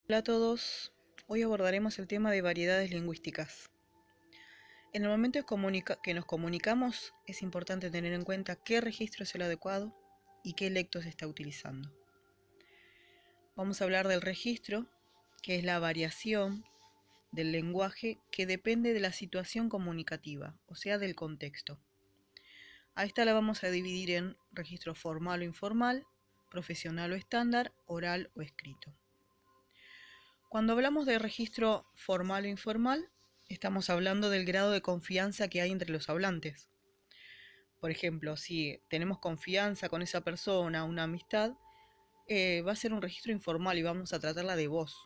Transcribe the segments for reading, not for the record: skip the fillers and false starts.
Hola a todos, hoy abordaremos el tema de variedades lingüísticas. En el momento que nos comunicamos es importante tener en cuenta qué registro es el adecuado y qué lecto se está utilizando. Vamos a hablar del registro, que es la variación del lenguaje que depende de la situación comunicativa, o sea, del contexto. A esta la vamos a dividir en registro formal o informal, profesional o estándar, oral o escrito. Cuando hablamos de registro formal o informal, estamos hablando del grado de confianza que hay entre los hablantes. Por ejemplo, si tenemos confianza con esa persona, una amistad, va a ser un registro informal y vamos a tratarla de vos.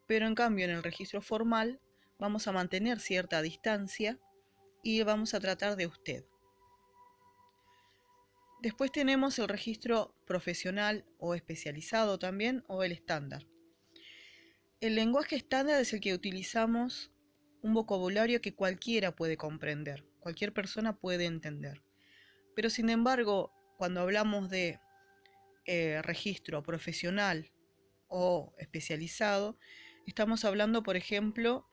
Pero en cambio, en el registro formal, vamos a mantener cierta distancia y vamos a tratar de usted. Después tenemos el registro profesional o especializado también, o el estándar. El lenguaje estándar es el que utilizamos un vocabulario que cualquiera puede comprender, cualquier persona puede entender. Pero sin embargo, cuando hablamos de registro profesional o especializado, estamos hablando, por ejemplo,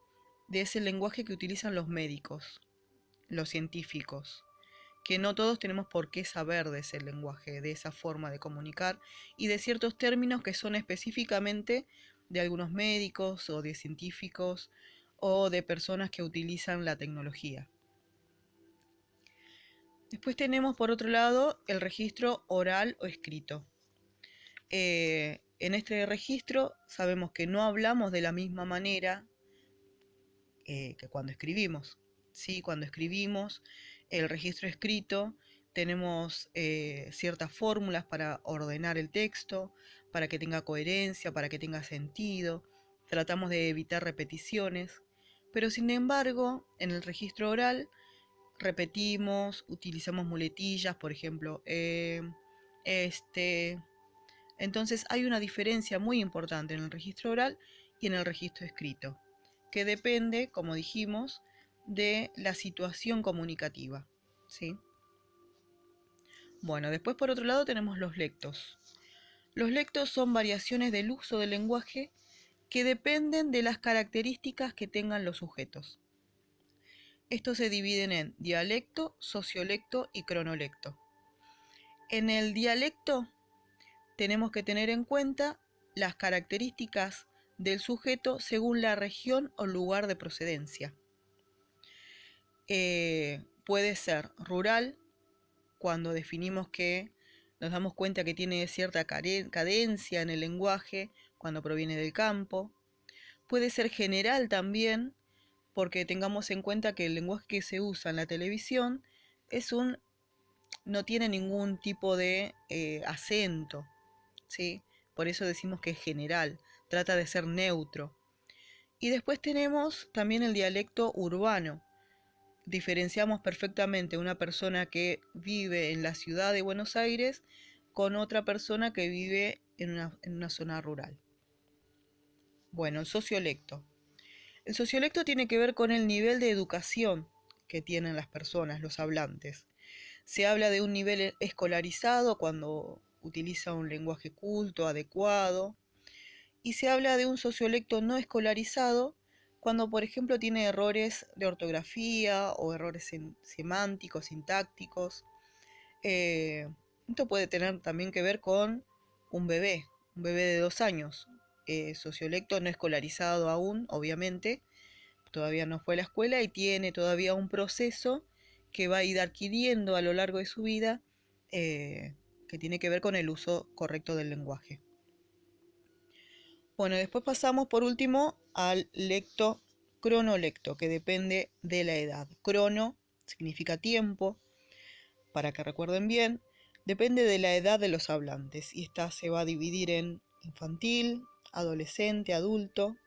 de ese lenguaje que utilizan los médicos, los científicos, que no todos tenemos por qué saber de ese lenguaje, de esa forma de comunicar y de ciertos términos que son específicamente de algunos médicos o de científicos o de personas que utilizan la tecnología. Después tenemos por otro lado el registro oral o escrito. En este registro sabemos que no hablamos de la misma manera que cuando escribimos. ¿Sí? Cuando escribimos el registro escrito tenemos ciertas fórmulas para ordenar el texto, para que tenga coherencia, para que tenga sentido. Tratamos de evitar repeticiones, pero sin embargo, en el registro oral repetimos, utilizamos muletillas, por ejemplo, este. Entonces hay una diferencia muy importante en el registro oral y en el registro escrito, que depende, como dijimos, de la situación comunicativa, ¿sí? Bueno, después por otro lado tenemos los lectos. Los lectos son variaciones del uso del lenguaje que dependen de las características que tengan los sujetos. Estos se dividen en dialecto, sociolecto y cronolecto. En el dialecto tenemos que tener en cuenta las características del sujeto según la región o lugar de procedencia. Puede ser rural, cuando definimos que nos damos cuenta que tiene cierta cadencia en el lenguaje cuando proviene del campo. Puede ser general también, porque tengamos en cuenta que el lenguaje que se usa en la televisión no tiene ningún tipo de acento, ¿sí? Por eso decimos que es general, trata de ser neutro. Y después tenemos también el dialecto urbano. Diferenciamos perfectamente una persona que vive en la ciudad de Buenos Aires con otra persona que vive en una zona rural. Bueno, el sociolecto. El sociolecto tiene que ver con el nivel de educación que tienen las personas, los hablantes. Se habla de un nivel escolarizado cuando utiliza un lenguaje culto, adecuado, y se habla de un sociolecto no escolarizado cuando, por ejemplo, tiene errores de ortografía o errores semánticos, sintácticos. Esto puede tener también que ver con un bebé de 2 años, sociolecto no escolarizado aún, obviamente, todavía no fue a la escuela y tiene todavía un proceso que va a ir adquiriendo a lo largo de su vida, que tiene que ver con el uso correcto del lenguaje. Bueno, después pasamos por último al lecto cronolecto, que depende de la edad. Crono significa tiempo, para que recuerden bien, depende de la edad de los hablantes y esta se va a dividir en infantil, adolescente, adulto.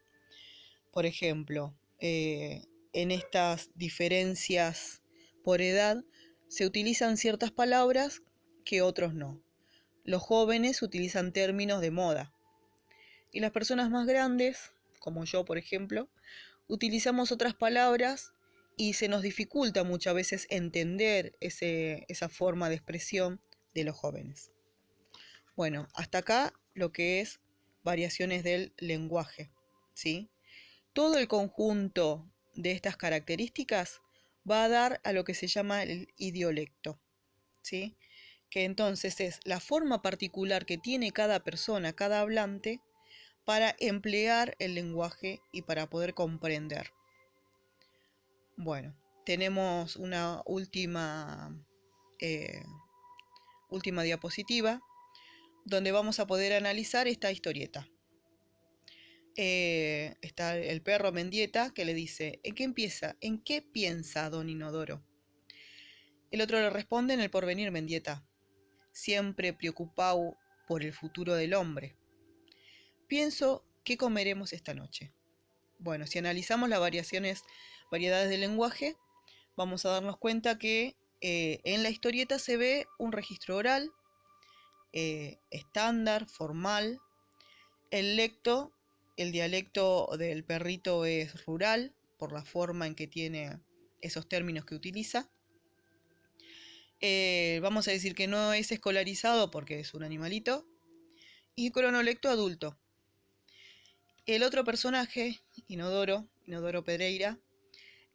Por ejemplo, en estas diferencias por edad se utilizan ciertas palabras que otros no. Los jóvenes utilizan términos de moda y las personas más grandes, como yo por ejemplo, utilizamos otras palabras y se nos dificulta muchas veces entender esa forma de expresión de los jóvenes. Bueno, hasta acá lo que es variaciones del lenguaje, ¿sí? Todo el conjunto de estas características va a dar a lo que se llama el idiolecto, ¿sí? Que entonces es la forma particular que tiene cada persona, cada hablante, para emplear el lenguaje y para poder comprender. Bueno, tenemos una última diapositiva donde vamos a poder analizar esta historieta. Está el perro Mendieta que le dice: ¿En qué piensa don Inodoro? El otro le responde: en el porvenir, Mendieta, siempre preocupado por el futuro del hombre. Pienso, ¿qué comeremos esta noche? Bueno, si analizamos las variedades del lenguaje, vamos a darnos cuenta que en la historieta se ve un registro oral, estándar, formal. El dialecto del perrito es rural, por la forma en que tiene esos términos que utiliza. Vamos a decir que no es escolarizado porque es un animalito. Y cronolecto adulto. El otro personaje, Inodoro Pereira,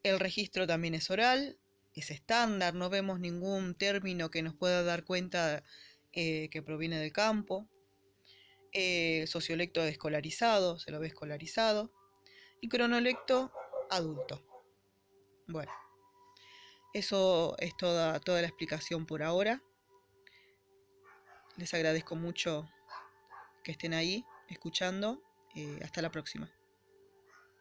el registro también es oral, es estándar, no vemos ningún término que nos pueda dar cuenta que proviene del campo. Sociolecto escolarizado, se lo ve escolarizado. Y cronolecto adulto. Bueno, eso es toda la explicación por ahora. Les agradezco mucho que estén ahí escuchando. Hasta la próxima.